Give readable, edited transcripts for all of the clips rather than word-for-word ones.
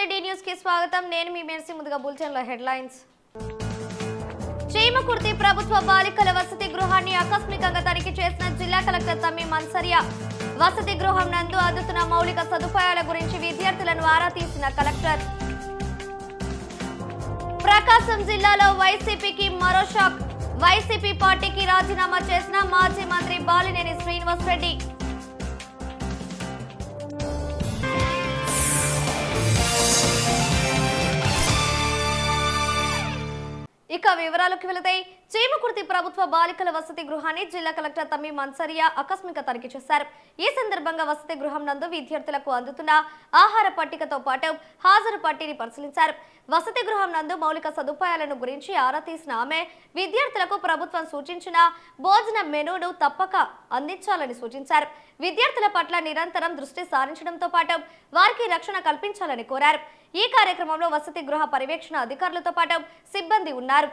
నమస్తే D news కి స్వాగతం నేను మీ మెర్సీ ముందుగా బులెటిన్ల హెడ్లైన్స్ చీమకుర్తి ప్రభుత్వ బాలికల వసతి గృహాన్ని ఆకస్మికంగా తనిఖీ చేసిన జిల్లా కలెక్టర్ తమ్మీం అన్సరియా వసతి గృహం నందు అందుతున్న మౌలిక సదుపాయాల గురించి విద్యార్థులను ఆరా తీసిన కలెక్టర్ ప్రకాశం జిల్లాలో వైసీపీకి మరో షాక్ వైసీపీ పార్టీకి రాజీనామా చేసిన మాజీ మంత్రి బాలినేని శ్రీనివాసరెడ్డి ఇక వివరాలకు వెళితే చీమకుర్తి ప్రభుత్వ బాలికల వసతి గృహాన్ని జిల్లా కలెక్టర్ తమ్మీం అన్సరియా ఆకస్మిక తనిఖీ చేశారు. ఈ సందర్భంగా వసతి గృహం నందు విద్యార్థులకు అందుతున్న ఆహార పట్టికతో పాటు హాజరు పట్టిని పరిశీలించారు. వసతి గృహం నందు మౌలిక సదుపాయాలను గురించి ఆరా తీసిన ఆమె విద్యార్థులకు ప్రభుత్వం సూచించిన భోజన మెనూను తప్పక అందించాలని సూచించారు. విద్యార్థుల పట్ల నిరంతరం దృష్టి సారించడంతో పాటు వారికి రక్షణ కల్పించాలని కోరారు. ఈ కార్యక్రమంలో వసతి గృహ పర్యవేక్షణ అధికారులతో పాటు సిబ్బంది ఉన్నారు.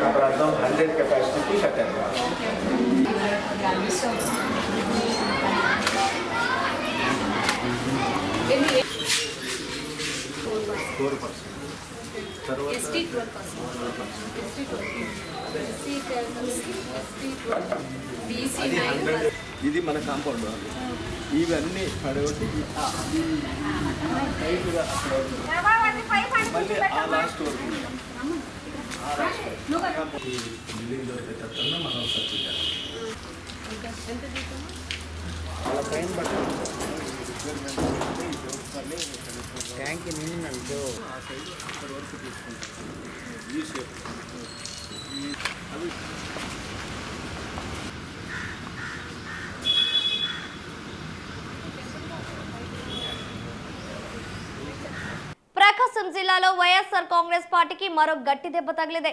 అపరాధం 100 కెపాసిటీకి కట్టాను. ఇది మన కాంపౌండ్ వాళ్ళు ఇవన్నీ పడగొట్టి మళ్ళీ ఆ లాస్ట్ వరకు మనం సర్చించాలి. అలా పైన ట్యాంక్ నిండినంటే ఆ సైడ్ అక్కడి వరకు తీసుకుంటాం. ఈ షేప్ అది ప్రకాశం జిల్లాలో వైఎస్ఆర్ కాంగ్రెస్ పార్టీకి మరో గట్టి దెబ్బ తగిలింది.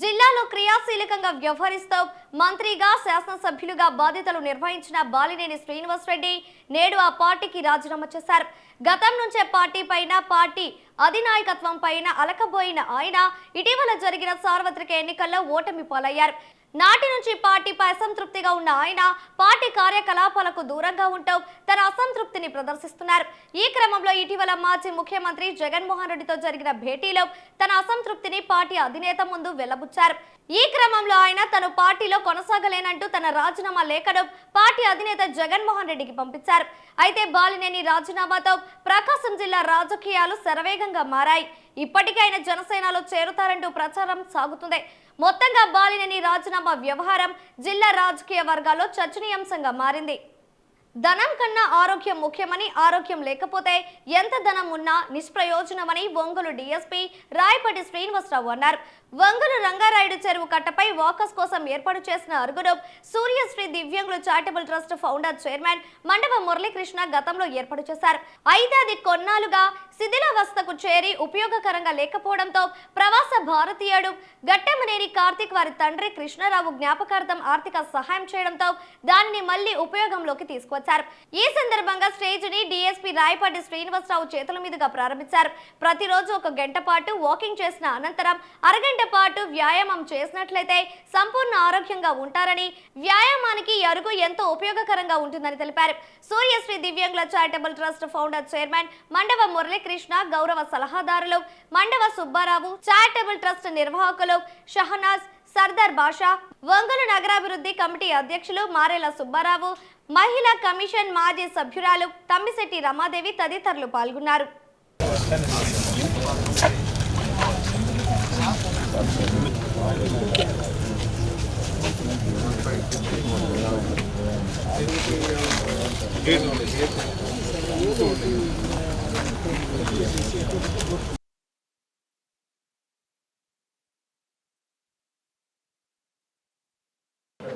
జిల్లాలో క్రియాశీలకంగా వ్యవహరిస్తూ మంత్రిగా శాసనసభ్యులుగా బాధ్యతలు నిర్వహించిన బాలినేని శ్రీనివాసరెడ్డి నేడు ఆ పార్టీకి రాజీనామా చేశారు. గతం నుంచే పార్టీ పైన పార్టీ అధినాయకత్వం పైన అలకబోయిన ఆయన ఇటీవల జరిగిన సార్వత్రిక ఎన్నికల్లో ఓటమి పాలయ్యారు. నాటి నుంచి పార్టీపై అసంతృప్తిగా ఉన్న ఆయన పార్టీ కార్యకలాపాలకు దూరంగా ఉంటూ తన అసంతృప్తిని ప్రదర్శిస్తున్నారు. ఈ క్రమంలో ఇటీవల మాజీ ముఖ్యమంత్రి జగన్మోహన్ రెడ్డితో జరిగిన భేటీలో తన అసంతృప్తిని పార్టీ అధినేత ముందు వెల్లబుచ్చారు. ఈ క్రమంలో ఆయన తను పార్టీలో కొనసాగలేనంటూ తన రాజీనామా లేఖను పార్టీ అధినేత జగన్మోహన్ రెడ్డికి పంపించారు. అయితే బాలినేని రాజీనామాతో ప్రకాశం జిల్లా రాజకీయాలు శరవేగంగా మారాయి. ఇప్పటికే ఆయన జనసేనలో చేరుతారంటూ ప్రచారం సాగుతుంది. మొత్తంగా బాలినేని రాజీనామా వ్యవహారం జిల్లా రాజకీయ వర్గాల్లో చర్చనీయాంశంగా మారింది. ధనం కన్నా ఆరోగ్యం ముఖ్యమని, ఆరోగ్యం లేకపోతే ఎంత ధనం ఉన్నా నిష్ప్రయోజనమని ఒంగోలు డీఎస్పీ రాయపాటి శ్రీనివాసరావు అన్నారు. ఒంగోలు రంగారాయుడు చెరువు కట్టపై వాకర్స్ కోసం ఏర్పాటు చేసిన అరుగును సూర్యశ్రీ దివ్యాంగులు charitable trust founder chairman Mandava Muralikrishna గతంలో ఏర్పాటు చేశారు. అయితే అది కొన్నాళ్లుగా శిథిలావస్థకు చేరి ఉపయోగకరంగా లేకపోవడంతో ప్రవాస భారతీయుడు గట్టెమనేని కార్తిక్ వారి తండ్రి కృష్ణారావు జ్ఞాపకార్థం ఆర్థిక సహాయం చేయడంతో దానిని మళ్లీ ఉపయోగంలోకి తీసుకొచ్చారు. ఈ సందర్భంగా స్టేజ్ ని డీఎస్పీ రాయపాటి శ్రీనివాసరావు చేతుల మీదుగా ప్రారంభించారు. ప్రతిరోజు 1 గంట పాటు వాకింగ్ చేసిన అనంతరం అరగంట పాటు వ్యాయామం చేసినట్లయితే సంపూర్ణ ఆరోగ్యంగా ఉంటారని, వ్యాయామానికి అరుగు ఎంతో ఉపయోగకరంగా ఉంటుందని తెలిపారు. సూర్యశ్రీ దివ్యాంగుల charitable trust founder chairman Mandava Muralikrishna, గౌరవ సలహాదారులు మండవ సుబ్బారావు, చారిటబుల్ ట్రస్ట్ నిర్వాహకులు షహనాజ్, సర్దార్ బాషా, ఒంగోలు నగరాభివృద్ధి కమిటీ అధ్యక్షులు మారేల సుబ్బారావు, మహిళా కమిషన్ మాజీ సభ్యురాలు తమ్మిశెట్టి రమాదేవి తదితరులు పాల్గొన్నారు.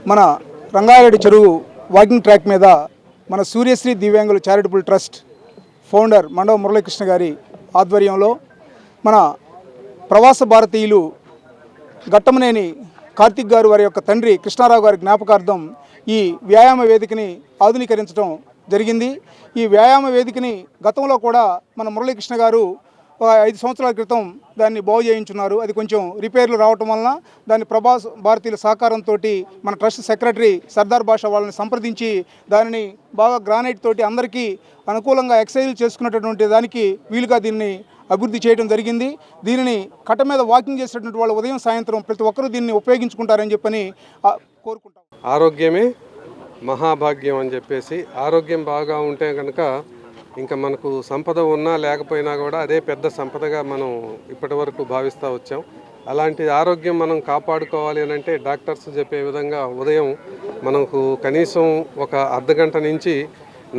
మన రంగారెడ్డి చెరువు వాకింగ్ ట్రాక్ మీద మన సూర్యశ్రీ దివ్యాంగుల charitable trust founder Mandava Muralikrishna గారి ఆధ్వర్యంలో మన ప్రవాస భారతీయులు ఘట్టమనేని కార్తిక్ గారు వారి యొక్క తండ్రి కృష్ణారావు గారి జ్ఞాపకార్థం ఈ వ్యాయామ వేదికని ఆధునీకరించడం జరిగింది. ఈ వ్యాయామ వేదికని గతంలో కూడా మన మురళీకృష్ణ గారు 5 సంవత్సరాల క్రితం దాన్ని బాగు చేయించున్నారు. అది కొంచెం రిపేర్లు రావటం వలన దాన్ని ప్రవాస భారతీయుల సహకారంతో మన ట్రస్ట్ సెక్రటరీ సర్దార్ భాష వాళ్ళని సంప్రదించి దానిని బాగా గ్రానైట్ తోటి అందరికీ అనుకూలంగా ఎక్సర్సైజులు చేసుకున్నటువంటి దానికి వీలుగా దీన్ని అభివృద్ధి చేయడం జరిగింది. దీనిని కట్ట మీద వాకింగ్ చేసేటువంటి వాళ్ళు ఉదయం సాయంత్రం ప్రతి ఒక్కరూ దీన్ని ఉపయోగించుకుంటారని చెప్పని కోరుకుంటాం. ఆరోగ్యమే మహాభాగ్యం అని చెప్పేసి, ఆరోగ్యం బాగా ఉంటే కనుక ఇంకా మనకు సంపద ఉన్నా లేకపోయినా కూడా అదే పెద్ద సంపదగా మనం ఇప్పటి వరకు భావిస్తూ వచ్చాం. అలాంటి ఆరోగ్యం మనం కాపాడుకోవాలి అని అంటే డాక్టర్స్ చెప్పే విధంగా ఉదయం మనకు కనీసం ఒక అర్ధగంట నుంచి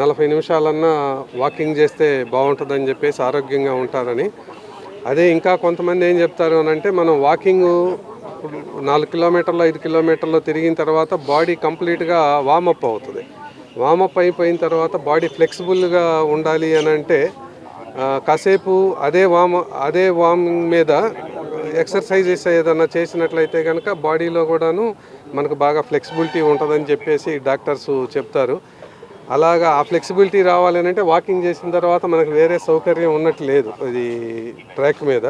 40 నిమిషాలన్నా వాకింగ్ చేస్తే బాగుంటుందని చెప్పేసి ఆరోగ్యంగా ఉంటారని. అదే ఇంకా కొంతమంది ఏం చెప్తారు అని అంటే మనం వాకింగ్ 4 కిలోమీటర్లు 5 కిలోమీటర్లు తిరిగిన తర్వాత బాడీ కంప్లీట్గా వార్మప్ అవుతుంది. వార్మప్ అయిపోయిన తర్వాత బాడీ ఫ్లెక్సిబుల్గా ఉండాలి అని అంటే కాసేపు అదే వార్మింగ్ మీద ఎక్సర్సైజెస్ ఏదైనా చేసినట్లయితే కనుక బాడీలో కూడాను మనకు బాగా ఫ్లెక్సిబిలిటీ ఉంటుందని చెప్పేసి డాక్టర్స్ చెప్తారు. అలాగా ఆ ఫ్లెక్సిబిలిటీ రావాలి అంటే వాకింగ్ చేసిన తర్వాత మనకు వేరే సౌకర్యం ఉన్నట్టు లేదు ఇది ట్రాక్ మీద.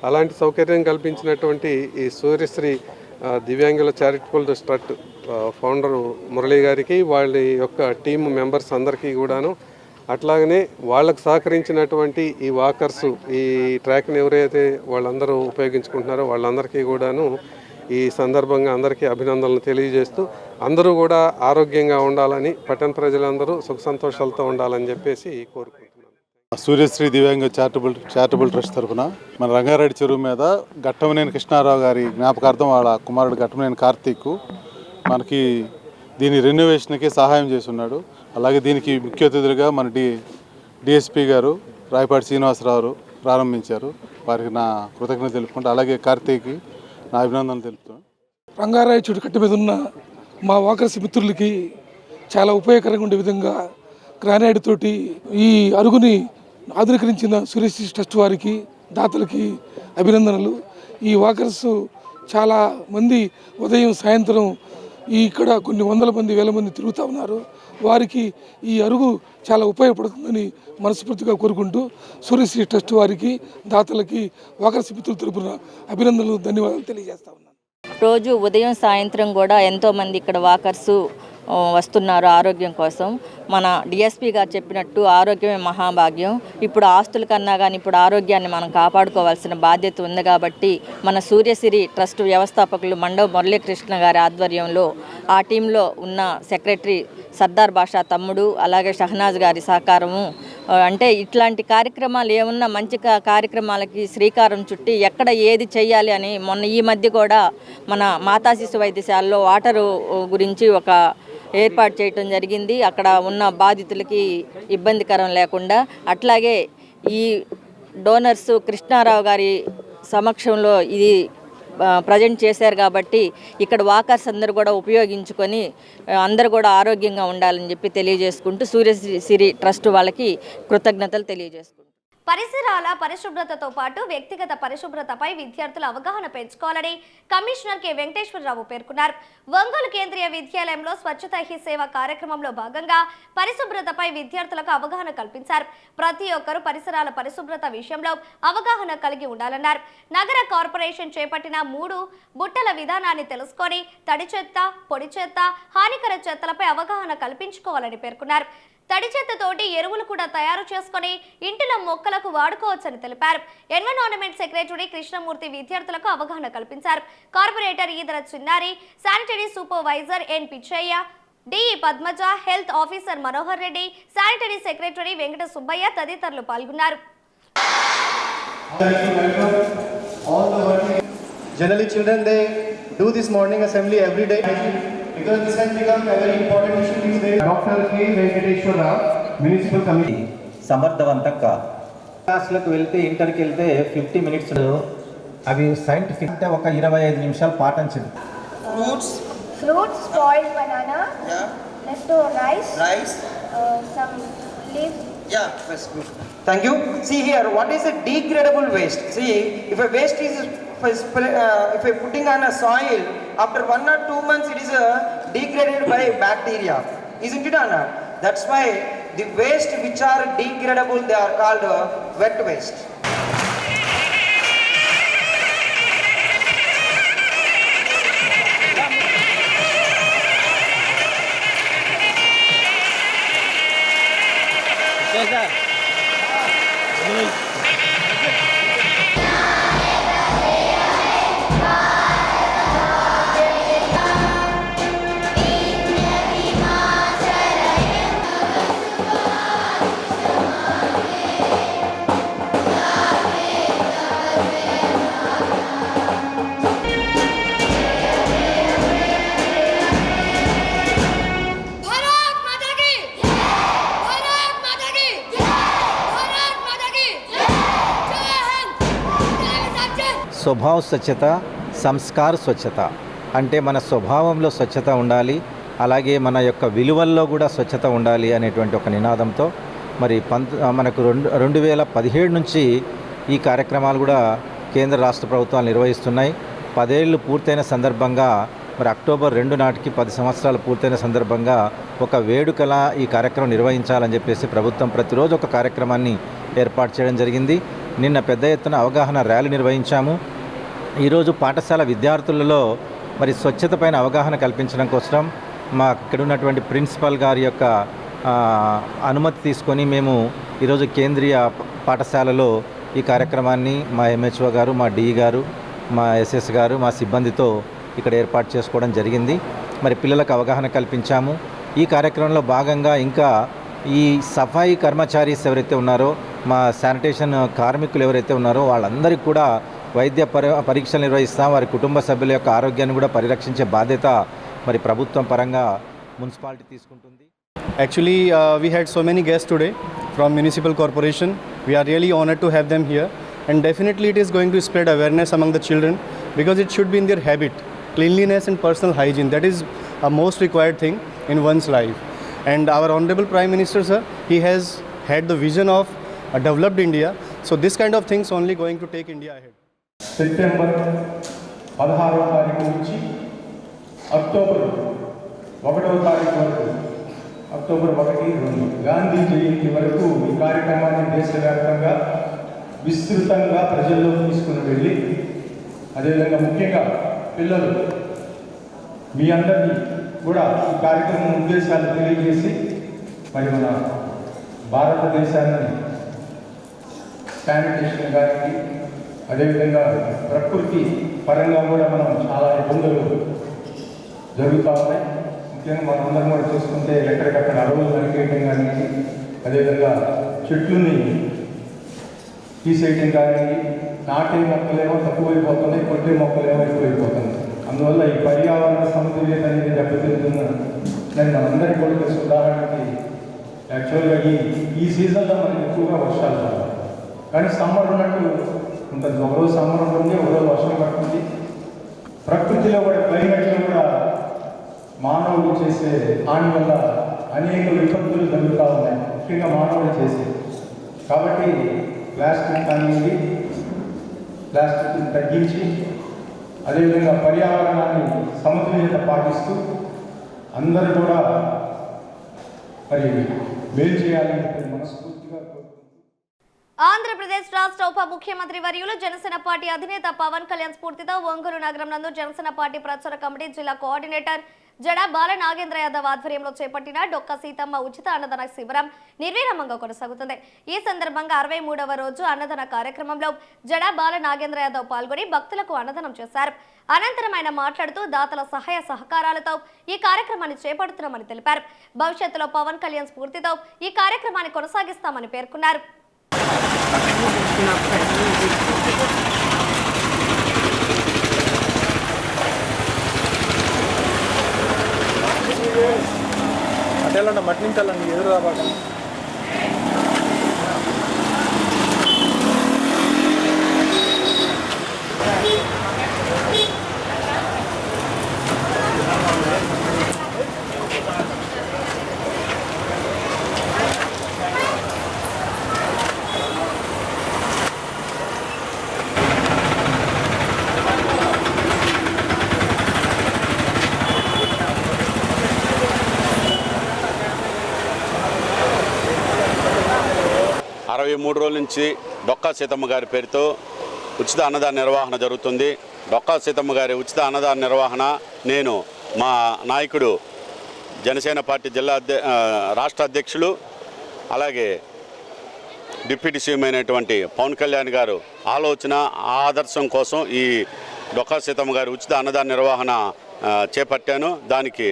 అలాంటి సౌకర్యం కల్పించినటువంటి ఈ సూర్యశ్రీ దివ్యాంగుల చారిటబుల్ ట్రస్ట్ ఫౌండరు మురళీ గారికి, వాళ్ళ యొక్క టీమ్ మెంబర్స్ అందరికీ కూడాను, అట్లాగనే వాళ్ళకు సహకరించినటువంటి ఈ వాకర్సు, ఈ ట్రాక్ని ఎవరైతే వాళ్ళందరూ ఉపయోగించుకుంటున్నారో వాళ్ళందరికీ కూడాను ఈ సందర్భంగా అందరికీ అభినందనలు తెలియజేస్తూ అందరూ కూడా ఆరోగ్యంగా ఉండాలని, పట్టణ ప్రజలందరూ సుఖ సంతోషాలతో ఉండాలని చెప్పేసి కోరుకుంటున్నాను. సూర్యశ్రీ దివ్యాంగ చారిటబుల్ ట్రస్ట్ తరఫున మన రంగారెడ్డి చెరువు మీద ఘట్టమనేని కృష్ణారావు గారి జ్ఞాపకార్థం వాళ్ళ కుమారుడు ఘట్టమనేని కార్తీక్ మనకి దీని రెన్యువేషన్కి సహాయం చేస్తున్నాడు. అలాగే దీనికి ముఖ్య అతిథులుగా మన డిఎస్పీ గారు రాయపాటి శ్రీనివాసరావు ప్రారంభించారు. వారికి నా కృతజ్ఞత తెలుపుకుంటూ అలాగే కార్తీక్కి నా అభినందనలు తెలుపుతున్నాను. రంగారాయ చెట్టు కట్ట మీద ఉన్న మా వాకర్స్ మిత్రులకి చాలా ఉపయోగకరంగా ఉండే విధంగా గ్రానైట్ తోటి ఈ అరుగుని ఆధునీకరించిన సూర్యశ్రీ ట్రస్ట్ వారికి, దాతలకి అభినందనలు. ఈ వాకర్స్ చాలా మంది ఉదయం సాయంత్రం ఇక్కడ కొన్ని వందల మంది వేల మంది తిరుగుతూ ఉన్నారు. వారికి ఈ అరుగు చాలా ఉపయోగపడుతుందని మనస్ఫూర్తిగా కోరుకుంటూ సూర్యశ్రీ ట్రస్ట్ వారికి, దాతలకి, వాకర్స్ మిత్రుల తరపున అభినందనలు, ధన్యవాదాలు తెలియజేస్తా ఉన్నాను. రోజు ఉదయం సాయంత్రం కూడా ఎంతోమంది ఇక్కడ వాకర్సు వస్తున్నారు ఆరోగ్యం కోసం. మన డిఎస్పీ గారు చెప్పినట్టు ఆరోగ్యమే మహాభాగ్యం. ఇప్పుడు ఆస్తుల కన్నా కానీ ఇప్పుడు ఆరోగ్యాన్ని మనం కాపాడుకోవాల్సిన బాధ్యత ఉంది కాబట్టి మన సూర్యశ్రీ ట్రస్ట్ వ్యవస్థాపకులు మండవ మురళీకృష్ణ గారి ఆధ్వర్యంలో ఆ టీంలో ఉన్న సెక్రటరీ సర్దార్ భాషా తమ్ముడు, అలాగే షహనాజ్ గారి సహకారము, అంటే ఇట్లాంటి కార్యక్రమాలు ఏమున్నా మంచి కార్యక్రమాలకి శ్రీకారం చుట్టి ఎక్కడ ఏది చేయాలి అని మొన్న ఈ మధ్య కూడా మన మాతా శిశు వైద్యశాలలో వాటరు గురించి ఒక ఏర్పాటు చేయటం జరిగింది. అక్కడ ఉన్న బాధితులకి ఇబ్బందికరం లేకుండా. అట్లాగే ఈ డోనర్స్ కృష్ణారావు గారి సమక్షంలో ఇది ప్రజెంట్ చేశారు కాబట్టి ఇక్కడ వాకర్స్ అందరూ కూడా ఉపయోగించుకొని అందరూ కూడా ఆరోగ్యంగా ఉండాలని చెప్పి తెలియజేసుకుంటూ సూర్యశ్రీ ట్రస్ట్ వాళ్ళకి కృతజ్ఞతలు తెలియజేసుకుంటాం. పరిసరాల పరిశుభ్రతతో పాటు వ్యక్తిగత పరిశుభ్రతపై విద్యార్థుల అవగాహన పెంచుకోవాలని కమిషనర్ కె వెంకటేశ్వరరావు పేర్కొన్నారు. ఒంగోలు కేంద్రీయ విద్యాలయంలో స్వచ్ఛతా హీ సేవ కార్యక్రమంలో భాగంగా పరిశుభ్రతపై విద్యార్థులకు అవగాహన కల్పించారు. ప్రతి ఒక్కరూ పరిసరాల పరిశుభ్రత విషయంలో అవగాహన కలిగి ఉండాలన్నారు. నగర కార్పొరేషన్ చేపట్టిన 3 బుట్టల విధానాన్ని తెలుసుకొని తడి చెత్త, పొడి చెత్త, హానికర చెత్తలపై అవగాహన కల్పించుకోవాలని పేర్కొన్నారు. తడి చెత్తతోటి ఎరువులు కూడా తయారు చేసుకుని ఇంటిలో మొక్కలకు వాడుకోవచ్చని తెలిపారు. ఎన్విరాన్మెంట్ సెక్రటరీ కృష్ణమూర్తి విద్యార్థులకు అవగాహన కల్పించారు. Corporator Edara Chinnari, sanitary supervisor N Pichchaiah, DE Padmaja, health officer Manohar Reddy, sanitary secretary Venkata Subbaiah తదితరులు పాల్గొన్నారు. Generally children they do this morning assembly every day because this has become a very important issue these days. Dr. K. Venkateshwara, Municipal Committee. సమర్థవంతంగా క్లాసులకు వెళ్తే ఇంటర్కి వెళ్తే 50 minutes అవి scientific అంటే ఒక 25 నిమిషాలు పాటించింది. Fruits, spoiled banana, leftover rice, some live. Yeah, that's good. Thank you. See here, what is a degradable waste? See, if a waste is if you're putting on a soil, after 1 or 2 months it is degraded by bacteria. Isn't it or not? That's why the waste which are degradable, they are called wet waste. స్వభావ స్వచ్ఛత, సంస్కార స్వచ్ఛత అంటే మన స్వభావంలో స్వచ్ఛత ఉండాలి, అలాగే మన యొక్క విలువల్లో కూడా స్వచ్ఛత ఉండాలి అనేటువంటి ఒక నినాదంతో మరి మనకు 2017 నుంచి ఈ కార్యక్రమాలు కూడా కేంద్ర రాష్ట్ర ప్రభుత్వాలు నిర్వహిస్తున్నాయి. 10 ఏళ్ళు పూర్తయిన సందర్భంగా మరి అక్టోబర్ 2 నాటికి 10 సంవత్సరాలు పూర్తయిన సందర్భంగా ఒక వేడుకలా ఈ కార్యక్రమం నిర్వహించాలని చెప్పేసి ప్రభుత్వం ప్రతిరోజు ఒక కార్యక్రమాన్ని ఏర్పాటు చేయడం జరిగింది. నిన్న పెద్ద ఎత్తున అవగాహన ర్యాలీ నిర్వహించాము. ఈరోజు పాఠశాల విద్యార్థులలో మరి స్వచ్ఛత పైన అవగాహన కల్పించడం కోసం మా ఇక్కడ ఉన్నటువంటి ప్రిన్సిపల్ గారి యొక్క అనుమతి తీసుకొని మేము ఈరోజు కేంద్రీయ పాఠశాలలో ఈ కార్యక్రమాన్ని మా ఎంహెచ్ఓ గారు, మా డిఈ గారు, మా ఎస్ఎస్ గారు, మా సిబ్బందితో ఇక్కడ ఏర్పాటు చేసుకోవడం జరిగింది. మరి పిల్లలకు అవగాహన కల్పించాము. ఈ కార్యక్రమంలో భాగంగా ఇంకా ఈ సఫాయి కర్మచారీస్ ఎవరైతే ఉన్నారో, మా శానిటేషన్ కార్మికులు ఎవరైతే ఉన్నారో వాళ్ళందరికీ కూడా వైద్య పరీక్షలు నిర్వహిస్తాం. వారి కుటుంబ సభ్యుల యొక్క ఆరోగ్యాన్ని కూడా పరిరక్షించే బాధ్యత మరి ప్రభుత్వం పరంగా మున్సిపాలిటీ తీసుకుంటుంది. Actually, we had so many guests today from Municipal Corporation. We are really honored to have them here, and definitely it is going to spread awareness among the children because it should be in their habit. Cleanliness and personal hygiene, that is a most required thing in one's life. And our Honorable Prime Minister, sir, he has had the vision of a developed India. So this kind of things only going to take India ahead. September 16వ తారీఖు నుంచి October 1వ తారీఖు వరకు, October 1, 2 Gandhi జయంతి వరకు ఈ కార్యక్రమాన్ని దేశవ్యాప్తంగా విస్తృతంగా ప్రజల్లోకి తీసుకుని వెళ్ళి, అదేవిధంగా ముఖ్యంగా పిల్లలు మీ అందరినీ కూడా ఈ కార్యక్రమం ఉద్దేశాలు తెలియజేసి మరి మన భారతదేశాన్ని శానిటేషన్ కానీ అదేవిధంగా ప్రకృతి పరంగా కూడా మనం చాలా ఇబ్బందులు జరుగుతూ ఉన్నాయి. ముఖ్యంగా మనందరం కూడా చూసుకుంటే ఎక్కడికక్కడ అడవులు నరికేయటం కానీ, అదేవిధంగా చెట్లుని తీసేయటం కానీ, నాటే మొక్కలేమో తక్కువైపోతున్నాయి, కొట్టే మొక్కలేమో ఎక్కువైపోతున్నాయి. అందువల్ల ఈ పర్యావరణ సమతుల్యత అనేది దెబ్బతింటుందని మనందరికీ కూడా తెలుసు. ఉదాహరణకి యాక్చువల్గా ఈ సీజన్లో మనకి ఎక్కువగా వర్షాలు రావాలి, కానీ సమ్మర్ ఉన్నట్టు ఉంటుంది. ఒకరోజు సమ్మర్ ఉంటుంది, ఒకరోజు వర్షం పడుతుంది. ప్రకృతిలో కూడా క్లైమేట్లో కూడా మానవుడు చేసే హాని వల్ల అనేక విపత్తులు జరుగుతూ ఉన్నాయి, ముఖ్యంగా మానవుడు చేసే. కాబట్టి ప్లాస్టిక్ అనేది ప్లాస్టిక్ని తగ్గించి అదేవిధంగా పర్యావరణాన్ని సమతుల్యత పాటిస్తూ అందరూ కూడా మరి మేలు చేయాలని మనస్ఫూర్తిగా ఆంధ్రప్రదేశ్ రాష్ట్ర ఉప ముఖ్యమంత్రి వర్యులు జనసేన పార్టీ అధినేత పవన్ కళ్యాణ్ స్ఫూర్తితో ఒంగోలు నగరం నందు జనసేన పార్టీ ప్రచార కమిటీ జిల్లా కోఆర్డినేటర్ జడా బాల నాగేంద్ర యాదవ్ ఆధ్వర్యంలో చేపట్టిన డొక్క సీతమ్మ ఉచిత అన్నదాన శిబిరం నిర్విరామంగా కొనసాగుతుంది. ఈ సందర్భంగా 63వ రోజు అన్నదాన కార్యక్రమంలో జడా బాల నాగేంద్ర యాదవ్ పాల్గొని భక్తులకు అన్నదానం చేశారు. అనంతరం ఆయన మాట్లాడుతూ దాతల సహాయ సహకారాలతో ఈ కార్యక్రమాన్ని చేపడుతున్నామని తెలిపారు. భవిష్యత్తులో పవన్ కళ్యాణ్ స్ఫూర్తితో ఈ కార్యక్రమాన్ని కొనసాగిస్తామని పేర్కొన్నారు. అటెళ్ళండి, మట్టి నుంచి వెళ్ళండి, ఎదురు రాబాక. 63 రోజుల నుంచి డొక్కా సీతమ్మ గారి పేరుతో ఉచిత అన్నదాన నిర్వహణ జరుగుతుంది. డొక్కా సీతమ్మ గారి ఉచిత అన్నదాన నిర్వహణ నేను మా నాయకుడు జనసేన పార్టీ రాష్ట్ర అధ్యక్షులు అలాగే డిప్యూటీ సీఎం అయినటువంటి పవన్ కళ్యాణ్ గారు ఆలోచన ఆదర్శం కోసం ఈ డొక్కా సీతమ్మ గారి ఉచిత అన్నదాన నిర్వహణ చేపట్టాను. దానికి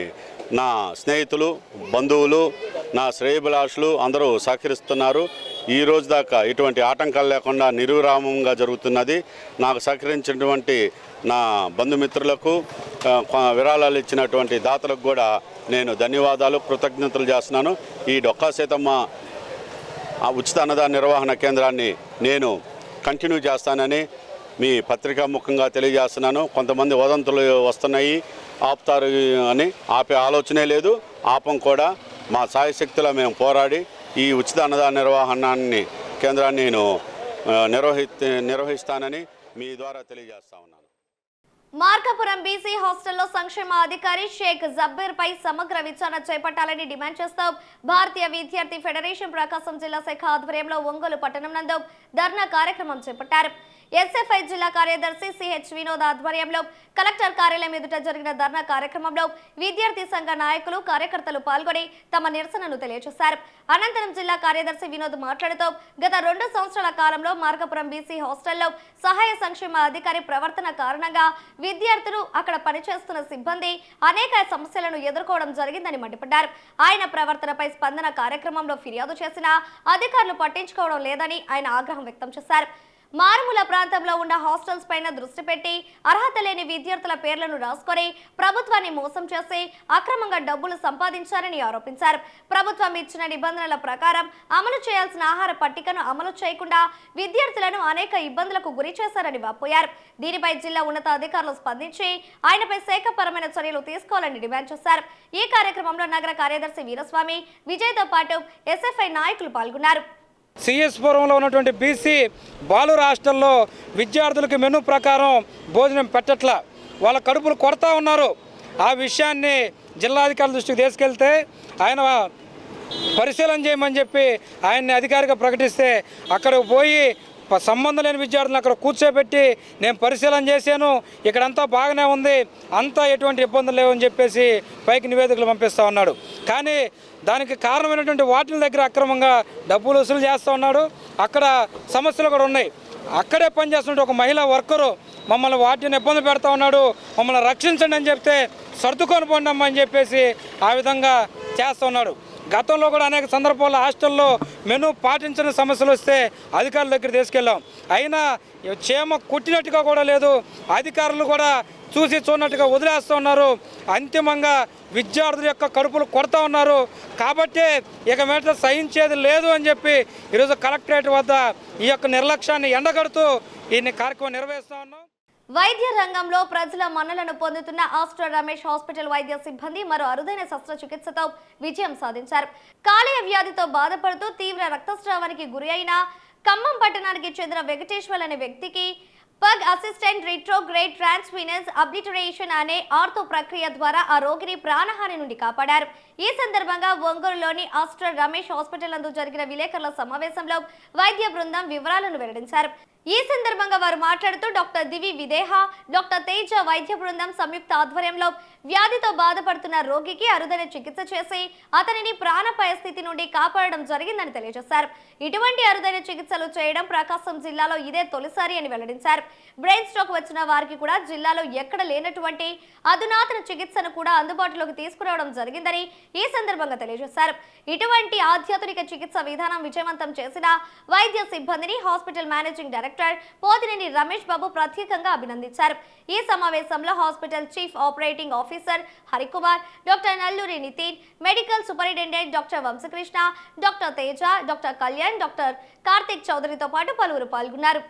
నా స్నేహితులు, బంధువులు, నా శ్రేయభిలాషులు అందరూ సహకరిస్తున్నారు. ఈ రోజు దాకా ఎటువంటి ఆటంకాలు లేకుండా నిర్విరామంగా జరుగుతున్నది. నాకు సహకరించినటువంటి నా బంధుమిత్రులకు, విరాళాలు ఇచ్చినటువంటి దాతలకు కూడా నేను ధన్యవాదాలు, కృతజ్ఞతలు చేస్తున్నాను. ఈ డొక్కా సీతమ్మ ఉచిత అన్నదాన నిర్వహణ కేంద్రాన్ని నేను కంటిన్యూ చేస్తానని మీ పత్రికా ముఖంగా తెలియజేస్తున్నాను. కొంతమంది వదంతులు వస్తున్నాయి, ఆపుతారు అని. ఆపే ఆలోచనే లేదు, ఆపం కూడా. మా సాయశక్తిలో మేము పోరాడి ఈ ఉచిత అన్నదాన నిర్వహణాన్ని కేంద్రాన్ని నేను నిర్వహిస్తానని మీ ద్వారా తెలియజేస్తా ఉన్నాను. మార్కాపురం బీసీ హాస్టల్లో సంక్షేమ అధికారి షేక్ జబ్బీర్ పై సమగ్ర విచారణ చేపట్టాలని డిమాండ్ చేస్తూ భారతీయ విద్యార్థి ఫెడరేషన్ ప్రకాశం జిల్లా శాఖ ఆధ్వర్యంలో ఒంగోలు పట్టణం నందు ధర్నా కార్యక్రమం చేపట్టారు. ఎస్ఎఫ్ఐ జిల్లా కార్యదర్శి సిహెచ్ వినోద్ ఆధ్వర్యంలో కలెక్టర్ కార్యాలయం ఎదుట జరిగిన ధర్నా కార్యక్రమంలో విద్యార్థి సంఘ నాయకులు, కార్యకర్తలు పాల్గొని తమ నిరసనను తెలియజేశారు. అనంతరం జిల్లా కార్యదర్శి వినోద్ మాట్లాడుతూ గత 2 సంవత్సరాల కాలంలో మార్కాపురం బీసీ హాస్టల్లో సహాయ సంక్షేమ అధికారి ప్రవర్తన కారణంగా విద్యార్థులు, అక్కడ పనిచేస్తున్న సిబ్బంది అనేక సమస్యలను ఎదుర్కోవడం జరిగిందని మండిపడ్డారు. ఆయన ప్రవర్తనపై స్పందన కార్యక్రమంలో ఫిర్యాదు చేసినా అధికారులు పట్టించుకోవడం లేదని ఆయన ఆగ్రహం వ్యక్తం చేశారు. మారుమూల ప్రాంతంలో ఉన్న హాస్టల్స్ పైన దృష్టి పెట్టి అర్హత లేని విద్యార్థుల పేర్లను రాసుకొని ప్రభుత్వాన్ని మోసం చేసి అక్రమంగా డబ్బులు సంపాదించారని ఆరోపించారు. ప్రభుత్వం ఇచ్చిన నిబంధనల ప్రకారం అమలు చేయాల్సిన ఆహార పట్టికను అమలు చేయకుండా విద్యార్థులను అనేక ఇబ్బందులకు గురి చేశారని వాపోయారు. దీనిపై జిల్లా ఉన్నతాధికారులు స్పందించి ఆయనపై శాఖపరమైన చర్యలు తీసుకోవాలని డిమాండ్ చేశారు. ఈ కార్యక్రమంలో నగర కార్యదర్శి వీరస్వామి, విజయ్తో పాటు ఎస్ఎఫ్ఐ నాయకులు పాల్గొన్నారు. సిఎస్ పురంలో ఉన్నటువంటి బీసీ బాలుర హాస్టల్లో విద్యార్థులకు మెనూ ప్రకారం భోజనం పెట్టట్లా, వాళ్ళ కడుపులు కొడతా ఉన్నారు. ఆ విషయాన్ని జిల్లాధికారుల దృష్టికి తీసుకెళ్తే ఆయన పరిశీలన చేయమని చెప్పి ఆయన్ని అధికారిగా ప్రకటిస్తే అక్కడికి పోయి సంబంధం లేని విద్యార్థులను అక్కడ కూర్చోబెట్టి నేను పరిశీలన చేశాను, ఇక్కడంతా బాగానే ఉంది, అంతా ఎటువంటి ఇబ్బందులు లేవని చెప్పేసి పైకి నివేదికలు పంపిస్తూ ఉన్నాడు. కానీ దానికి కారణమైనటువంటి వాటిల దగ్గర అక్రమంగా డబ్బులు వసూలు చేస్తూ ఉన్నాడు. అక్కడ సమస్యలు కూడా ఉన్నాయి. అక్కడే పనిచేస్తున్న ఒక మహిళా వర్కరు మమ్మల్ని వాటిని ఇబ్బంది పెడతా ఉన్నాడు, మమ్మల్ని రక్షించండి అని చెప్తే సర్దుకొని పోండి అమ్మ అని చెప్పేసి ఆ విధంగా చేస్తూ ఉన్నాడు. గతంలో కూడా అనేక సందర్భాల్లో హాస్టల్లో మెనూ పాటించని సమస్యలు వస్తే అధికారుల దగ్గర తీసుకెళ్ళాం. అయినా చీమ కుట్టినట్టుగా కూడా లేదు, అధికారులు కూడా చూసి చూడనట్టుగా వదిలేస్తూ ఉన్నారు. అంతిమంగా విద్యార్థుల యొక్క కడుపులు కొడతా ఉన్నారు. కాబట్టి ఇక మీద సహించేది లేదు అని చెప్పి ఈరోజు కలెక్టరేట్ వద్ద ఈ యొక్క నిర్లక్ష్యాన్ని ఎండగడుతూ ఈ కార్యక్రమం నిర్వహిస్తూ ఉన్నాం. వైద్య రంగంలో ప్రజల మన్నలను పొందుతున్న ఆస్టర్ రమేష్ హాస్పిటల్ వైద్య సిబ్బంది మరో అరుదైన శస్త్రచికిత్సతో విజయం సాధించారు. కాలేయ వ్యాధితో బాధపడుతూ తీవ్ర రక్తస్రావానికి గురి అయిన ఖమ్మం పట్టణానికి చెందిన వెంకటేశ్వర్ అనే వ్యక్తికి పగ్ అసిస్టెంట్ రిట్రోగ్రేడ్ ట్రాన్స్వీనస్ అబ్లిటరేషన్ అనే ఆర్థో ప్రక్రియ ద్వారా ఆ రోగిని ప్రాణహాని నుండి కాపాడారు. ఈ సందర్భంగా ఒంగోలులోని ఆస్టర్ రమేష్ హాస్పిటల్ నందు జరిగిన విలేకరుల సమావేశంలో వైద్య బృందం వివరాలను వెల్లడించారు. ఈ సందర్భంగా వారు మాట్లాడుతూ డాక్టర్ దివి విదేహ, డాక్టర్ తేజ వైద్య బృందం సంయుక్త ఆధ్వర్యంలో వ్యాధితో బాధపడుతున్న రోగికి అరుదైన చికిత్స చేసి అతనిని ప్రాణాపాయ స్థితి నుండి కాపాడడం జరిగిందని తెలియజేశారు. ఇటువంటి అరుదైన చికిత్సలు చేయడం ప్రకాశం జిల్లాలో ఇదే తొలిసారి అని వెల్లడించారు. బ్రెయిన్ స్ట్రోక్ వచ్చిన వారికి కూడా జిల్లాలో ఎక్కడ లేనటువంటి అధునాతన చికిత్సను కూడా అందుబాటులోకి తీసుకురావడం జరిగిందని ఈ సందర్భంగా తెలియజేశారు. ఇటువంటి ఆధ్యాత్మిక చికిత్స విధానం విజయవంతం చేసిన వైద్య సిబ్బందిని hospital managing director Pothineni Ramesh Babu ప్రత్యేకంగా అభినందించారు. ఈ సమావేశంలో hospital chief operating officer Harikumar, doctor Nalluri Nitin, medical superintendent doctor Vamsakrishna, doctor Teja, doctor Kalyan, doctor Karthik చౌదరితో పాటు పలువురు పాల్గొన్నారు.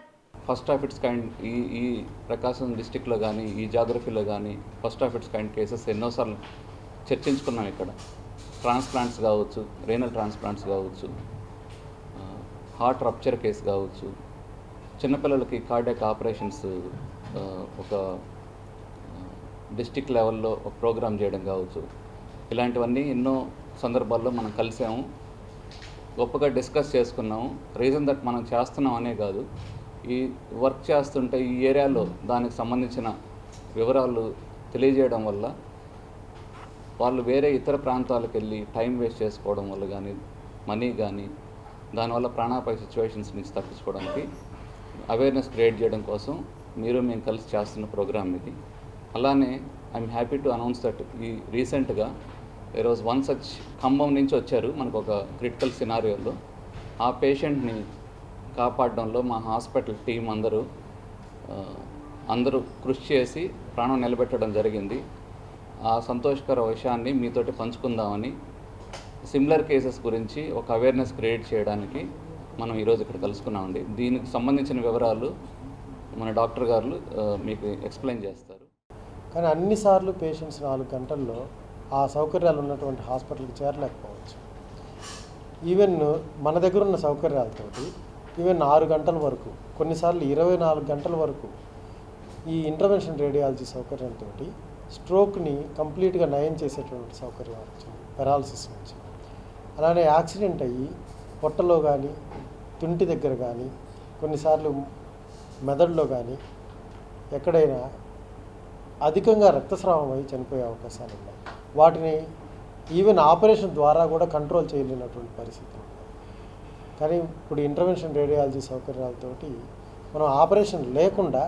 ఫస్ట్ ఆఫ్ ఇట్స్ కైండ్ ఈ ప్రకాశం డిస్టిక్లో కానీ ఈ జాగ్రఫీలో కానీ first of it's kind cases ఎన్నోసార్లు చర్చించుకున్నాం. ఇక్కడ ట్రాన్స్ప్లాంట్స్ కావచ్చు, రేనల్ ట్రాన్స్ప్లాంట్స్ కావచ్చు, హార్ట్ రప్చర్ కేసు కావచ్చు, చిన్నపిల్లలకి కార్డియాక్ ఆపరేషన్స్ ఒక డిస్టిక్ లెవెల్లో ఒక ప్రోగ్రామ్ చేయడం కావచ్చు, ఇలాంటివన్నీ ఎన్నో సందర్భాల్లో మనం కలిసాము. గొప్పగా డిస్కస్ చేసుకున్నాము. రీజన్ దట్ మనం చేస్తున్నాం అనే కాదు, ఈ వర్క్ చేస్తుంటే ఈ ఏరియాలో దానికి సంబంధించిన వివరాలు తెలియజేయడం వల్ల వాళ్ళు వేరే ఇతర ప్రాంతాలకు వెళ్ళి టైం వేస్ట్ చేసుకోవడం వల్ల కానీ, మనీ కానీ, దానివల్ల ప్రాణాపాయ సిచ్యువేషన్స్ నుంచి తప్పించుకోవడానికి అవేర్నెస్ క్రియేట్ చేయడం కోసం మేము కలిసి చేస్తున్న ప్రోగ్రామ్ ఇది. అలానే I'm happy to announce that ఈ రీసెంట్గా there was one such Khammam నుంచి వచ్చారు మనకు ఒక క్రిటికల్ సినారియోలో. ఆ పేషెంట్ని కాపాడడంలో మా హాస్పిటల్ టీం అందరూ కృషి చేసి ప్రాణం నిలబెట్టడం జరిగింది. ఆ సంతోషకర విషయాన్ని మీతోటి పంచుకుందామని, సిమిలర్ కేసెస్ గురించి ఒక అవేర్నెస్ క్రియేట్ చేయడానికి మనం ఈరోజు ఇక్కడ కలుసుకున్నామండి. దీనికి సంబంధించిన వివరాలు మన డాక్టర్ గారు మీకు ఎక్స్ప్లెయిన్ చేస్తారు. కానీ అన్నిసార్లు పేషెంట్స్ 4 గంటల్లో ఆ సౌకర్యాలు ఉన్నటువంటి హాస్పిటల్కి చేరలేకపోవచ్చు. ఈవెన్ మన దగ్గర ఉన్న సౌకర్యాలతోటి ఈవెన్ 6 గంటల వరకు, కొన్నిసార్లు 24 గంటల వరకు ఈ ఇంటర్వెన్షన్ రేడియాలజీ సౌకర్యంతో స్ట్రోక్ని కంప్లీట్గా నయం చేసేటువంటి సౌకర్యం వచ్చింది పెరాలసిస్ నుంచి. అలానే యాక్సిడెంట్ అయ్యి పొట్టలో కానీ, తుంటి దగ్గర కానీ, కొన్నిసార్లు మెదడులో కానీ ఎక్కడైనా అధికంగా రక్తస్రావం అయి చనిపోయే అవకాశాలు ఉన్నాయి. వాటిని ఈవెన్ ఆపరేషన్ ద్వారా కూడా కంట్రోల్ చేయలేనటువంటి పరిస్థితులు ఉన్నాయి. కానీ ఇప్పుడు ఇంటర్వెన్షన్ రేడియాలజీ సౌకర్యాలతోటి మనం ఆపరేషన్ లేకుండా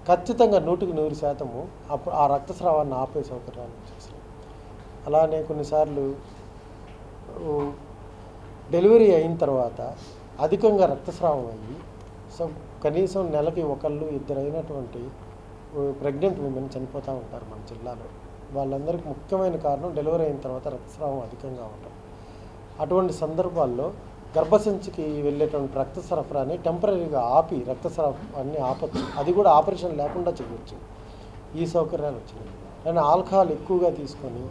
ఖచ్చితంగా 100% అప్పుడు ఆ రక్తస్రావాన్ని ఆపే సౌకర్యాన్ని చేసాం. అలానే కొన్నిసార్లు డెలివరీ అయిన తర్వాత అధికంగా రక్తస్రావం అయ్యి కనీసం నెలకి 1-2 అయినటువంటి ప్రెగ్నెంట్ ఉమెన్ చనిపోతూ ఉంటారు మన జిల్లాలో. వాళ్ళందరికీ ముఖ్యమైన కారణం డెలివరీ అయిన తర్వాత రక్తస్రావం అధికంగా ఉండడం. అటువంటి సందర్భాల్లో గర్భసంచికి వెళ్ళేటువంటి రక్త సరఫరాని టెంపరీగా ఆపి రక్తస్రావాన్ని ఆపచ్చు. అది కూడా ఆపరేషన్ లేకుండా చేయవచ్చు. ఈ సౌకర్యాలు వచ్చినాయి. కానీ ఆల్కహాల్ ఎక్కువగా తీసుకొని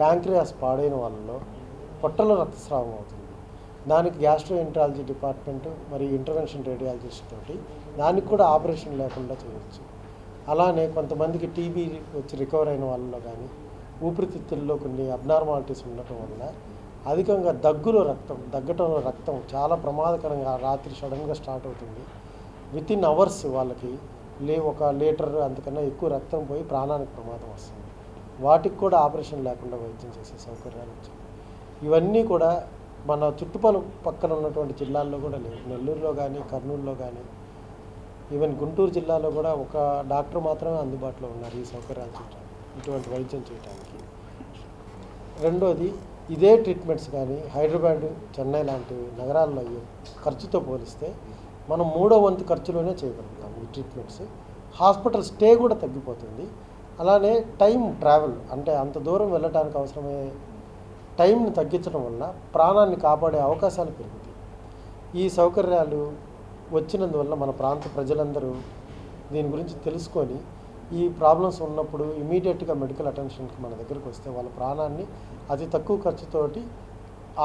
ప్యాంక్రియాస్ పాడైన వాళ్ళలో పొట్టలో రక్తస్రావం అవుతుంది. దానికి గ్యాస్ట్రోఎంట్రాలజీ డిపార్ట్మెంట్ మరియు ఇంటర్వెన్షన్ రేడియాలజిస్ట్ తోటి దానికి కూడా ఆపరేషన్ లేకుండా చేయవచ్చు. అలానే కొంతమందికి టీబీ వచ్చి రికవర్ అయిన వాళ్ళలో కానీ ఊపిరితిత్తుల్లో కొన్ని అబ్నార్మాలిటీస్ ఉండటం వల్ల అధికంగా దగ్గటంలో రక్తం చాలా ప్రమాదకరంగా రాత్రి సడన్గా స్టార్ట్ అవుతుంది. వితిన్ అవర్స్ వాళ్ళకి 1 లీటర్ అంతకన్నా ఎక్కువ రక్తం పోయి ప్రాణానికి ప్రమాదం వస్తుంది. వాటికి కూడా ఆపరేషన్ లేకుండా వైద్యం చేసే సౌకర్యాలు వచ్చాయి. ఇవన్నీ కూడా మన చుట్టుపక్కల ఉన్నటువంటి జిల్లాల్లో కూడా లేవు. నెల్లూరులో కానీ, కర్నూలులో కానీ, ఈవెన్ గుంటూరు జిల్లాలో కూడా ఒక డాక్టర్ మాత్రమే అందుబాటులో ఉన్నారు ఈ సౌకర్యాలు చేయడానికి, ఇటువంటి వైద్యం చేయడానికి. రెండోది, ఇదే ట్రీట్మెంట్స్ కానీ హైదరాబాద్, చెన్నై లాంటి నగరాల్లో అయ్యే ఖర్చుతో పోలిస్తే మనం 3వ వంతు ఖర్చులోనే చేయగలుగుతాం ఈ ట్రీట్మెంట్స్. హాస్పిటల్ స్టే కూడా తగ్గిపోతుంది. అలానే టైం ట్రావెల్ అంటే అంత దూరం వెళ్ళడానికి అవసరమయ్యే టైంని తగ్గించడం వల్ల ప్రాణాన్ని కాపాడే అవకాశాలు పెరుగుతాయి. ఈ సౌకర్యాలు వచ్చినందువల్ల మన ప్రాంత ప్రజలందరూ దీని గురించి తెలుసుకొని ఈ ప్రాబ్లమ్స్ ఉన్నప్పుడు ఇమీడియట్గా మెడికల్ అటెన్షన్కి మన దగ్గరికి వస్తే వాళ్ళ ప్రాణాన్ని అతి తక్కువ ఖర్చుతోటి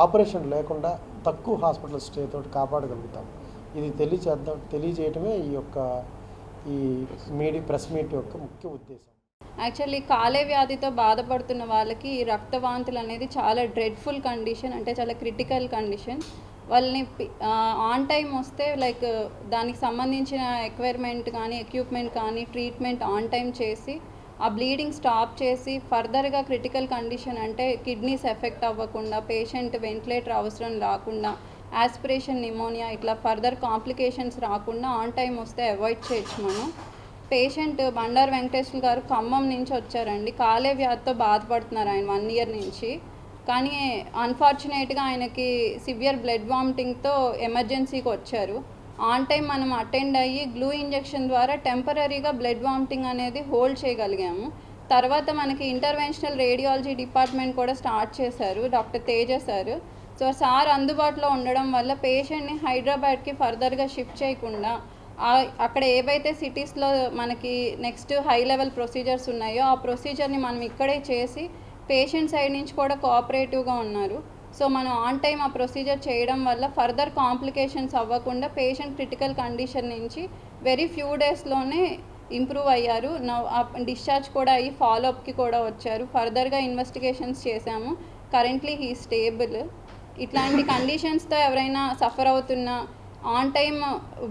ఆపరేషన్ లేకుండా తక్కువ హాస్పిటల్ స్టే తోటి కాపాడగలుగుతాం. ఇది తెలియజేయటమే ఈ ప్రెస్ మీట్ యొక్క ముఖ్య ఉద్దేశం. యాక్చువల్లీ కాలే వ్యాధితో బాధపడుతున్న వాళ్ళకి రక్తవాంతులు అనేది చాలా డ్రెడ్ఫుల్ కండిషన్, అంటే చాలా క్రిటికల్ కండిషన్. వాళ్ళని ఆన్ టైం వస్తే లైక్ దానికి సంబంధించిన ఎక్విప్మెంట్ కానీ ట్రీట్మెంట్ ఆన్ టైం చేసి ఆ బ్లీడింగ్ స్టాప్ చేసి ఫర్దర్గా క్రిటికల్ కండిషన్ అంటే కిడ్నీస్ ఎఫెక్ట్ అవ్వకుండా, పేషెంట్ వెంటిలేటర్ అవసరం రాకుండా, ఆస్పిరేషన్, నిమోనియా ఇట్లా ఫర్దర్ కాంప్లికేషన్స్ రాకుండా ఆన్ టైం వస్తే అవాయిడ్ చేయొచ్చు మనం. పేషెంట్ బండారు వెంకటేశ్వర గారు ఖమ్మం నుంచి వచ్చారండి. కాలే వ్యాధితో బాధపడుతున్నారు ఆయన 1 year నుంచి. కానీ అన్ఫార్చునేట్గా ఆయనకి సివియర్ బ్లడ్ వామిటింగ్తో ఎమర్జెన్సీకి వచ్చారు. ఆన్ టైం మనం అటెండ్ అయ్యి గ్లూ ఇంజెక్షన్ ద్వారా టెంపరీగా బ్లడ్ వామిటింగ్ అనేది హోల్డ్ చేయగలిగాము. తర్వాత మనకి ఇంటర్వెన్షనల్ రేడియాలజీ డిపార్ట్మెంట్ కూడా స్టార్ట్ చేశారు doctor Teja sir. So sir అందుబాటులో ఉండడం వల్ల పేషెంట్ని హైదరాబాద్కి ఫర్దర్గా షిఫ్ట్ చేయకుండా అక్కడ ఏవైతే సిటీస్లో మనకి నెక్స్ట్ హై లెవెల్ ప్రొసీజర్స్ ఉన్నాయో ఆ ప్రొసీజర్ని మనం ఇక్కడే చేసి పేషెంట్ సైడ్ నుంచి కూడా కోఆపరేటివ్గా ఉన్నారు. సో మనం ఆన్ టైం ఆ ప్రొసీజర్ చేయడం వల్ల ఫర్దర్ కాంప్లికేషన్స్ అవ్వకుండా పేషెంట్ క్రిటికల్ కండిషన్ నుంచి వెరీ ఫ్యూ డేస్లోనే ఇంప్రూవ్ అయ్యారు. డిశ్చార్జ్ కూడా అయ్యి ఫాలోఅప్కి కూడా వచ్చారు. ఫర్దర్గా ఇన్వెస్టిగేషన్స్ చేశాము. Currently he stable. ఇట్లాంటి కండిషన్స్తో ఎవరైనా సఫర్ అవుతున్నా ఆన్ టైం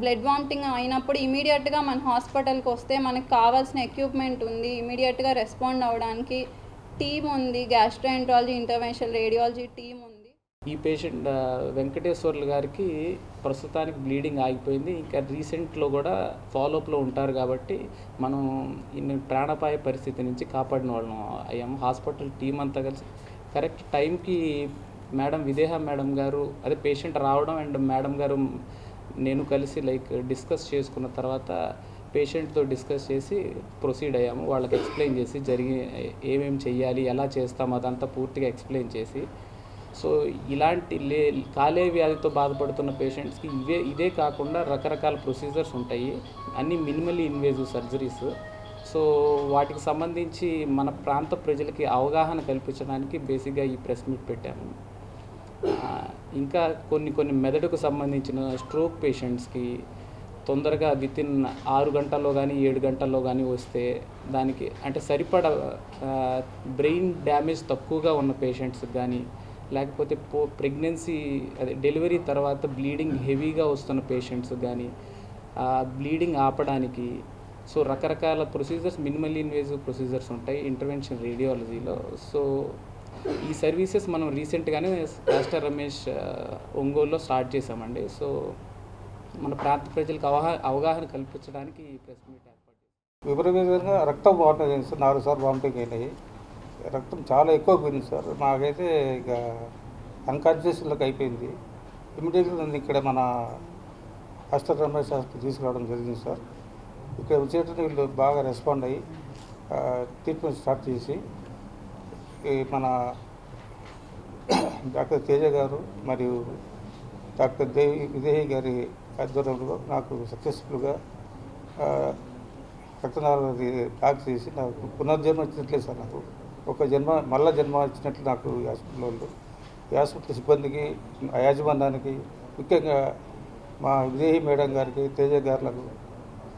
బ్లడ్ వామిటింగ్ అయినప్పుడు ఇమీడియట్గా మన హాస్పిటల్కి వస్తే మనకు కావాల్సిన ఎక్విప్మెంట్ ఉంది, ఇమీడియట్గా రెస్పాండ్ అవ్వడానికి టీమ్ ఉంది, గ్యాస్ట్రోఎంట్రాలజీ, ఇంటర్వెన్షనల్ రేడియాలజీ టీమ్ ఉంది. ఈ పేషెంట్ వెంకటేశ్వర్లు గారికి ప్రస్తుతానికి బ్లీడింగ్ ఆగిపోయింది. ఇంకా రీసెంట్లో కూడా ఫాలోఅప్లో ఉంటారు కాబట్టి మనం ఇన్ని ప్రాణాపాయ పరిస్థితి నుంచి కాపాడిన వాళ్ళం అయ్యాము. హాస్పిటల్ టీం అంతా కలిసి కరెక్ట్ టైంకి మేడం విదేహ మేడం గారు అదే పేషెంట్ రావడం అండ్ మేడం గారు నేను కలిసి డిస్కస్ చేసుకున్న తర్వాత పేషెంట్తో డిస్కస్ చేసి ప్రొసీడ్ అయ్యాము. వాళ్ళకి ఎక్స్ప్లెయిన్ చేసి ఏమేమి చెయ్యాలి, ఎలా చేస్తాం అదంతా పూర్తిగా ఎక్స్ప్లెయిన్ చేసి, సో ఇలాంటి కాలేయ వ్యాధితో బాధపడుతున్న పేషెంట్స్కి ఇదే కాకుండా రకరకాల ప్రొసీజర్స్ ఉంటాయి, అన్నీ మినిమల్లీ ఇన్వేజివ్ సర్జరీస్. సో వాటికి సంబంధించి మన ప్రాంత ప్రజలకి అవగాహన కల్పించడానికి బేసిక్గా ఈ ప్రెస్ మీట్ పెట్టాము. ఇంకా కొన్ని మెదడుకు సంబంధించిన స్ట్రోక్ పేషెంట్స్కి తొందరగా వితిన్ 6 గంటల్లో కానీ 7 గంటల్లో కానీ వస్తే దానికి అంటే సరిపడా బ్రెయిన్ డ్యామేజ్ తక్కువగా ఉన్న పేషెంట్స్కి కానీ, లేకపోతే ప్రెగ్నెన్సీ అదే డెలివరీ తర్వాత బ్లీడింగ్ హెవీగా వస్తున్న పేషెంట్స్ కానీ బ్లీడింగ్ ఆపడానికి సో రకరకాల ప్రొసీజర్స్, మినిమల్లీ ఇన్వేజివ్ ప్రొసీజర్స్ ఉంటాయి ఇంటర్వెన్షన్ రేడియాలజీలో. సో ఈ సర్వీసెస్ మనం రీసెంట్గానే డాక్టర్ రమేష్ ఒంగోలులో స్టార్ట్ చేసామండి. సో మన ప్రాంత ప్రజలకు అవగాహన కల్పించడానికి ఈ ప్రెస్ మీట్ ఏర్పాటు చేస్తాం. విపరీతంగా రక్తం వామిటింగ్ అయింది సార్, 4 సార్లు వామిటింగ్ అయినాయి. రక్తం చాలా ఎక్కువ పోయింది సార్. నాకైతే ఇక అన్కాన్షియస్లోకి అయిపోయింది. ఇమీడియట్గా నన్ను ఇక్కడ మన డాక్టర్ రమేష్ హాస్పిటల్ తీసుకురావడం జరిగింది సార్. ఇక్కడ వచ్చేటప్పుడు వీళ్ళు బాగా రెస్పాండ్ అయ్యి ట్రీట్మెంట్ స్టార్ట్ చేసి మన డాక్టర్ తేజ గారు మరియు డాక్టర్ విదేహి గారి ఆధ్వర్యంలో నాకు సక్సెస్ఫుల్గా రక్తనాళాలు ప్యాక్ చేసి నాకు పునర్జన్మ ఇచ్చినట్లే సార్. నాకు ఒక మళ్ళా జన్మ ఇచ్చినట్లు నాకు ఈ హాస్పిటల్ వాళ్ళు, ఈ హాస్పిటల్ సిబ్బందికి, యాజమాన్యానికి, ముఖ్యంగా మా విదేహి మేడం గారికి, తేజ గారులకు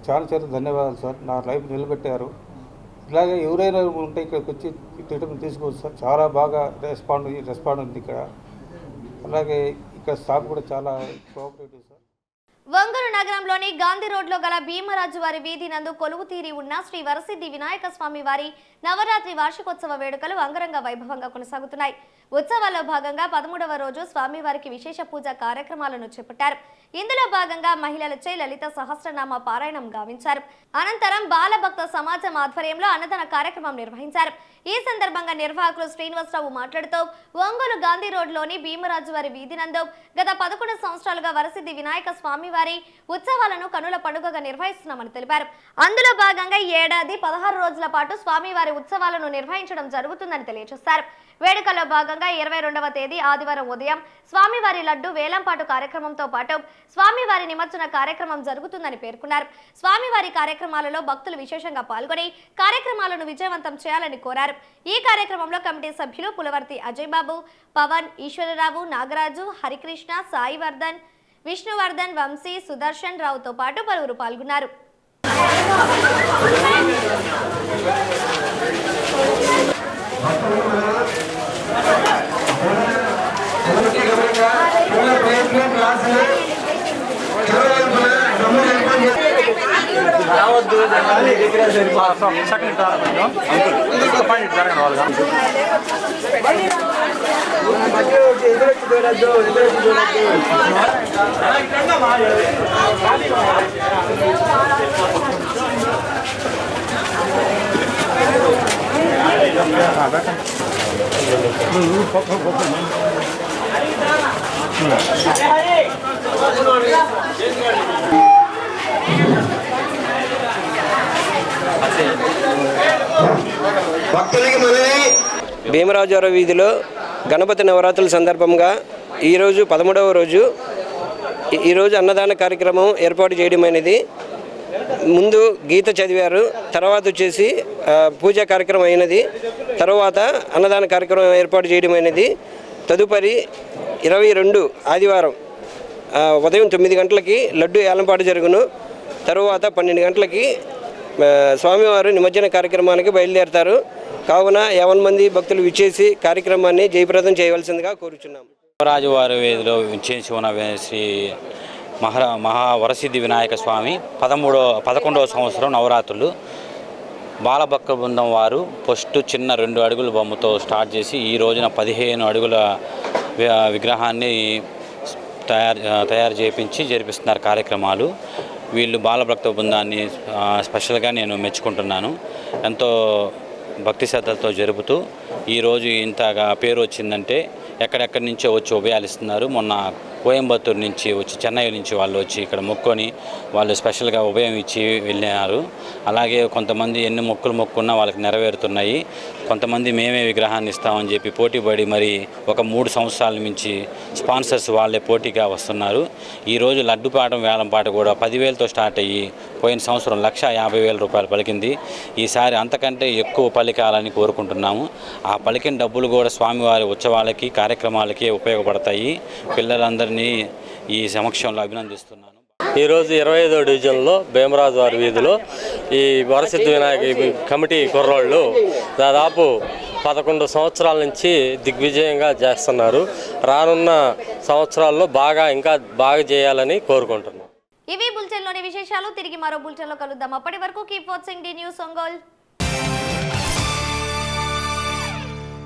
చాలా ధన్యవాదాలు సార్. నా లైఫ్ నిలబెట్టారు. ఇలాగే ఎవరైనా ఉంటే ఇక్కడికి వచ్చి ట్రీట్మెంట్ తీసుకోవచ్చు సార్. చాలా బాగా రెస్పాండ్ ఉంది ఇక్కడ. అలాగే ఇక్కడ స్టాఫ్ కూడా చాలా కోఆపరేటివ్ సార్. ఒంగోలు నగరంలోని గాంధీ రోడ్లో గల భీమరాజు వారి వీధి నందు కొలువు తీరి ఉన్న శ్రీ వరసిద్ధి వినాయక స్వామి వారి నవరాత్రి వార్షికోత్సవ వేడుకలు అంగరంగ వైభవంగా కొనసాగుతున్నాయి. ఉత్సవాల్లో భాగంగా 13వ రోజు స్వామివారికి విశేష పూజ కార్యక్రమాలను చేపట్టారు. ఇందులో భాగంగా మహిళలచే లలిత సహస్రనామ పారాయణం గావించారు. అనంతరం బాలభక్త సమాజం ఆధ్వర్యంలో అన్నదాన కార్యక్రమం నిర్వహించారు. ఈ సందర్భంగా నిర్వాహకులు శ్రీనివాసరావు మాట్లాడుతూ ఒంగోలు గాంధీ రోడ్లోని భీమరాజు వారి వీధి నందు గత 11 సంవత్సరాలుగా వరసిద్ధి వినాయక స్వామి వారి ఉత్సవాలను కనుల పండుగగా నిర్వహిస్తున్నామని తెలిపారు. అందులో భాగంగా ఈ ఏడాది 16 రోజుల పాటు స్వామివారి ఉత్సవాలను నిర్వహించడం జరుగుతుందని తెలియజేశారు. వేడుకల్లో భాగంగా 22వ తేదీ ఆదివారం ఉదయం స్వామివారి లడ్డు వేలంపాటు కార్యక్రమంతో పాటు స్వామివారి నిమజ్జన కార్యక్రమం జరుగుతుందని పేర్కొన్నారు. స్వామివారి కార్యక్రమాలలో భక్తులు విశేషంగా పాల్గొని కార్యక్రమాలను విజయవంతం చేయాలని కోరారు. ఈ కార్యక్రమంలో కమిటీ సభ్యులు పులవర్తి అజయ్ బాబు, పవన్, ఈశ్వరరావు, నాగరాజు, హరికృష్ణ, సాయివర్ధన్, విష్ణువర్ధన్, వంశీ, సుదర్శన్ రావుతో పాటు పలువురు పాల్గొన్నారు. భీమరాజు వీధిలో గణపతి నవరాత్రుల సందర్భంగా ఈరోజు 13వ రోజు ఈరోజు అన్నదాన కార్యక్రమం ఏర్పాటు చేయడం అనేది, ముందు గీత చదివారు, తర్వాత వచ్చేసి పూజా కార్యక్రమం అయినది, తర్వాత అన్నదాన కార్యక్రమం ఏర్పాటు చేయడం అనేది, తదుపరి 22 ఆదివారం ఉదయం 9 గంటలకి లడ్డు ఏలంపాటు జరుగును. తరువాత 12 గంటలకి స్వామివారు నిమజ్జన కార్యక్రమానికి బయలుదేరతారు. కావున 50 మంది భక్తులు విచ్చేసి కార్యక్రమాన్ని జయప్రదం చేయవలసిందిగా కోరుచున్నాము. రాజువారి వీధిలో చేసి ఉన్న శ్రీ మహావరసిద్ధి వినాయక స్వామి 11వ సంవత్సరం నవరాత్రులు బాలభక్త బృందం వారు ఫస్ట్ చిన్న 2 అడుగుల బొమ్మతో స్టార్ట్ చేసి ఈ రోజున 15 అడుగుల విగ్రహాన్ని తయారు చేయించి జరిపిస్తున్నారు కార్యక్రమాలు. వీళ్ళు బాలభక్త బృందాన్ని స్పెషల్గా నేను మెచ్చుకుంటున్నాను. ఎంతో భక్తి శ్రద్ధలతో జరుపుతూ ఈరోజు ఇంతగా పేరు వచ్చిందంటే ఎక్కడెక్కడి నుంచో వచ్చి ఉభయాలు ఇస్తున్నారు. మొన్న కోయంబత్తూరు నుంచి వచ్చి, చెన్నై నుంచి వాళ్ళు వచ్చి ఇక్కడ మొక్కుని వాళ్ళు స్పెషల్గా ఉభయం ఇచ్చి వెళ్ళినారు. అలాగే కొంతమంది ఎన్ని మొక్కున్నా వాళ్ళకి నెరవేరుతున్నాయి. కొంతమంది మేమే విగ్రహాన్ని ఇస్తామని చెప్పి పోటీపడి మరి ఒక 3 సంవత్సరాల నుంచి స్పాన్సర్స్ వాళ్ళే పోటీగా వస్తున్నారు. ఈరోజు లడ్డుపాటం వేలంపాట కూడా 10,000తో స్టార్ట్ అయ్యి పోయిన సంవత్సరం 1,50,000 రూపాయలు పలికింది. ఈసారి అంతకంటే ఎక్కువ పలికాలని కోరుకుంటున్నాము. ఆ పలికిన డబ్బులు కూడా స్వామివారి ఉత్సవాలకి కార్యక్రమాలకి ఉపయోగపడతాయి. పిల్లలందరినీ ఈ సమక్షంలో అభినందిస్తున్నాను. ఈరోజు 25వ డివిజన్లో భీమరాజు వారి వీధిలో ఈ వరసిద్ధి వినాయక కమిటీ కుర్రోళ్ళు దాదాపు 11 సంవత్సరాల నుంచి దిగ్విజయంగా చేస్తున్నారు. రానున్న సంవత్సరాల్లో ఇంకా బాగా చేయాలని కోరుకుంటున్నాం. ఇవి బులెటిన్లోని విశేషాలు. తిరిగి మరో బులెటిన్లో కలుద్దాం. అప్పటి వరకు keep watching D news Ongole.